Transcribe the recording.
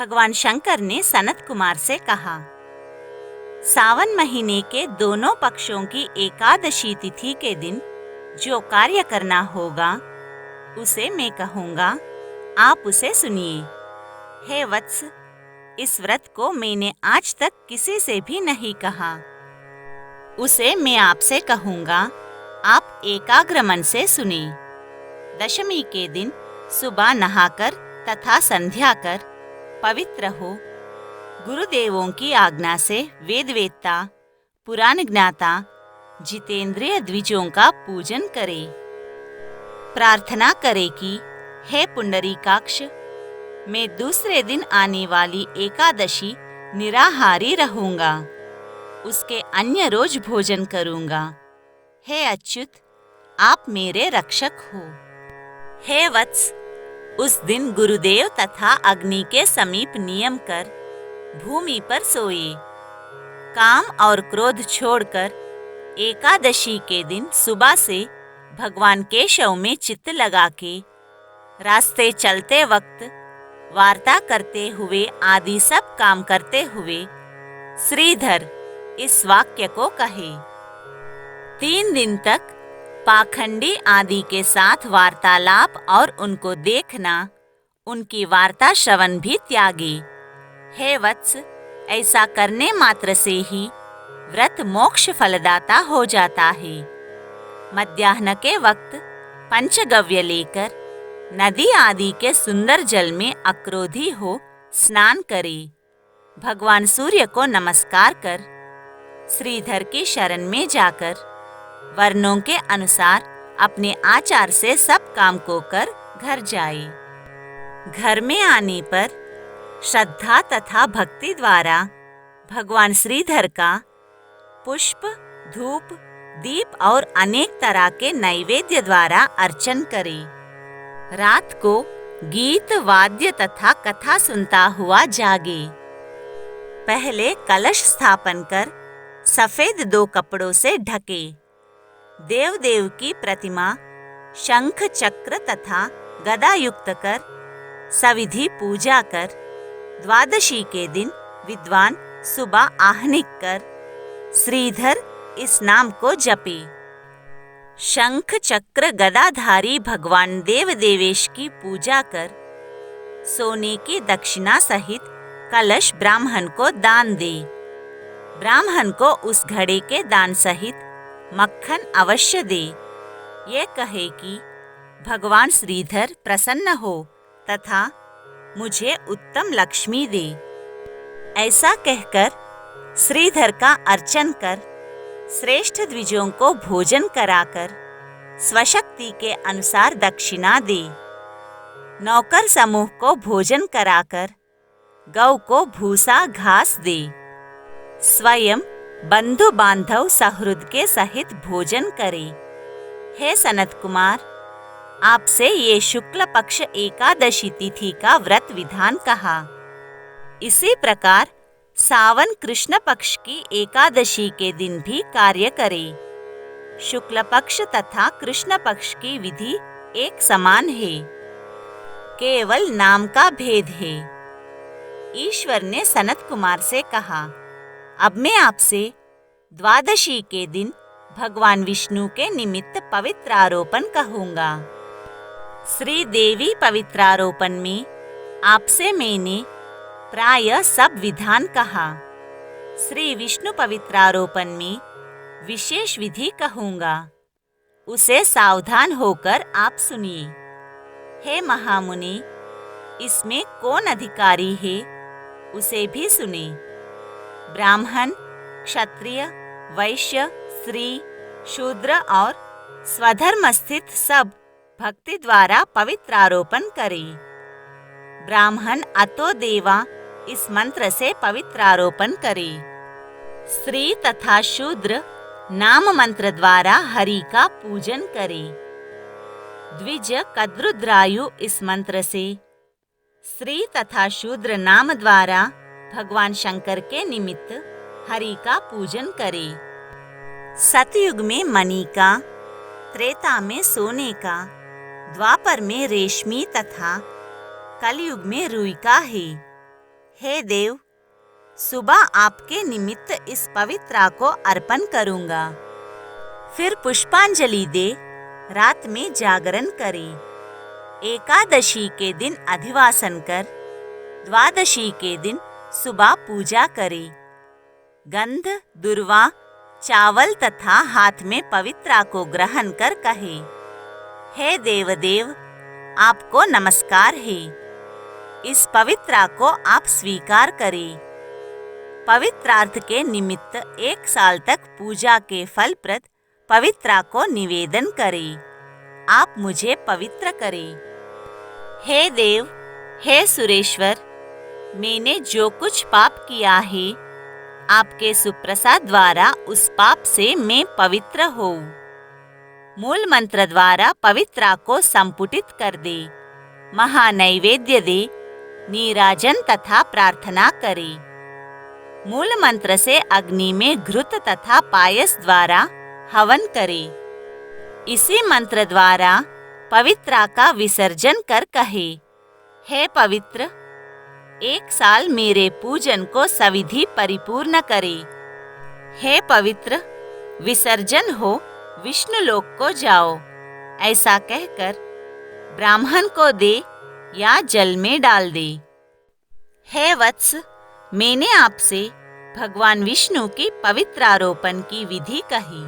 भगवान शंकर ने सनत कुमार से कहा, सावन महीने के दोनों पक्षों की एकादशी तिथि के दिन जो कार्य करना होगा उसे मैं कहूँगा, आप उसे सुनिए। हे वत्स, इस व्रत को मैंने आज तक किसी से भी नहीं कहा। उसे मैं आपसे कहूँगा, आप एकाग्र मन से सुने। दशमी के दिन सुबह नहाकर तथा संध्या कर पवित्र हो, गुरुदेवों की आज्ञा से वेदवेत्ता, पुराण ज्ञाता, जितेंद्रिय द्विजों का पूजन करे। प्रार्थना करे कि हे पुंडरीकाक्ष, मैं दूसरे दिन आने वाली एकादशी निराहारी रहूंगा, उसके अन्य रोज भोजन करूंगा। हे अच्युत, आप मेरे रक्षक हो। हे वत्स, उस दिन गुरुदेव तथा अग्नि के समीप नियम कर भूमि पर सोए। काम और क्रोध छोड़कर एकादशी के दिन सुबह से भगवान केशव में चित्त लगा के रास्ते चलते वक्त, वार्ता करते हुए आदि सब काम करते हुए श्रीधर इस वाक्य को कहे। 3 दिन तक पाखंडी आदि के साथ वार्तालाप और उनको देखना, उनकी वार्ता श्रवण भी त्यागे। हे वत्स, ऐसा करने मात्र से ही व्रत मोक्ष फलदाता हो जाता है। मध्याह्न के वक्त पंचगव्य लेकर नदी आदि के सुंदर जल में अक्रोधी हो स्नान करे। भगवान सूर्य को नमस्कार कर श्रीधर की शरण में जाकर वर्णों के अनुसार अपने आचार से सब काम को कर घर जाए। घर में आने पर श्रद्धा तथा भक्ति द्वारा भगवान श्रीधर का पुष्प, धूप, दीप और अनेक तरह के नैवेद्य द्वारा अर्चन करे। रात को गीत, वाद्य तथा कथा सुनता हुआ जागे। पहले कलश स्थापन कर सफेद 2 कपड़ों से ढके। देव देव की प्रतिमा शंख, चक्र तथा गदा युक्त कर सविधि पूजा कर द्वादशी के दिन विद्वान सुबह आहनिक कर श्रीधर इस नाम को जपे। शंख, चक्र, गदाधारी भगवान देव देवेश की पूजा कर सोने की दक्षिणा सहित कलश ब्राह्मण को दान दे। ब्राह्मण को उस घड़े के दान सहित मक्खन अवश्य दे। ये कहे कि भगवान श्रीधर प्रसन्न हो तथा मुझे उत्तम लक्ष्मी दे। ऐसा कहकर श्रीधर का अर्चन कर श्रेष्ठ द्विजों को भोजन कराकर स्वशक्ति के अनुसार दक्षिणा दे। नौकर समूह को भोजन कराकर गौ को भूसा घास दे। स्वयं बंधु बांधव सहृद के सहित भोजन करे। हे सनत कुमार, आपसे ये शुक्ल पक्ष एकादशी तिथि का व्रत विधान कहा। इसी प्रकार सावन कृष्ण पक्ष की एकादशी के दिन भी कार्य करे। शुक्ल पक्ष तथा कृष्ण पक्ष की विधि एक समान है, केवल नाम का भेद है। ईश्वर ने सनत कुमार से कहा, अब मैं आपसे द्वादशी के दिन भगवान विष्णु के निमित्त पवित्रारोपण कहूँगा। श्री देवी पवित्रारोपण में आपसे मैंने प्राय सब विधान कहा। श्री विष्णु पवित्रारोपण में विशेष विधि कहूँगा, उसे सावधान होकर आप सुनिए। हे महामुनि, इसमें कौन अधिकारी है उसे भी सुने। ब्राह्मण, क्षत्रिय, वैश्य, स्त्री, शूद्र और स्वधर्म स्थित सब भक्ति द्वारा पवित्रारोपण करे। ब्राह्मण अतो देवा इस मंत्र से पवित्रारोपण करे। स्त्री तथा शूद्र नाम मंत्र द्वारा हरि का पूजन करे। द्विज कद्रुद्रायु इस मंत्र से स्त्री तथा शूद्र नाम द्वारा भगवान शंकर के निमित्त हरि का पूजन करे। सतयुग में मणि का, त्रेता में सोने का, द्वापर में रेशमी तथा कलयुग में रुई का है। हे देव, सुबह आपके निमित्त इस पवित्रा को अर्पण करूंगा। फिर पुष्पांजलि दे रात में जागरण करे। एकादशी के दिन अधिवासन कर, द्वादशी के दिन सुबह पूजा करे। गंध, दुर्वा, चावल तथा हाथ में पवित्रा को ग्रहण कर कहे, हे देवदेव, आपको नमस्कार है। इस पवित्रा को आप स्वीकार करें। पवित्रार्थ के निमित्त 1 साल तक पूजा के फलप्रद पवित्रा को निवेदन करें। आप मुझे पवित्र करें। हे देव, हे सुरेश्वर, मैंने जो कुछ पाप किया है, आपके सुप्रसाद द्वारा उस पाप से मैं पवित्र होऊं। मूल मंत्र द्वारा पवित्रा को संपुटित कर दे, महानैवेद्य दे, नीराजन तथा प्रार्थना करे। मूल मंत्र से अग्नि में घृत तथा पायस द्वारा हवन करे। इसी मंत्र द्वारा पवित्रा का विसर्जन कर कहे, हे पवित्र, 1 साल मेरे पूजन को सविधि परिपूर्ण करे। हे पवित्र, विसर्जन हो, विष्णु लोक को जाओ। ऐसा कहकर ब्राह्मण को दे या जल में डाल दे। हे वत्स, मैंने आपसे भगवान विष्णु की पवित्रारोपण की विधि कही।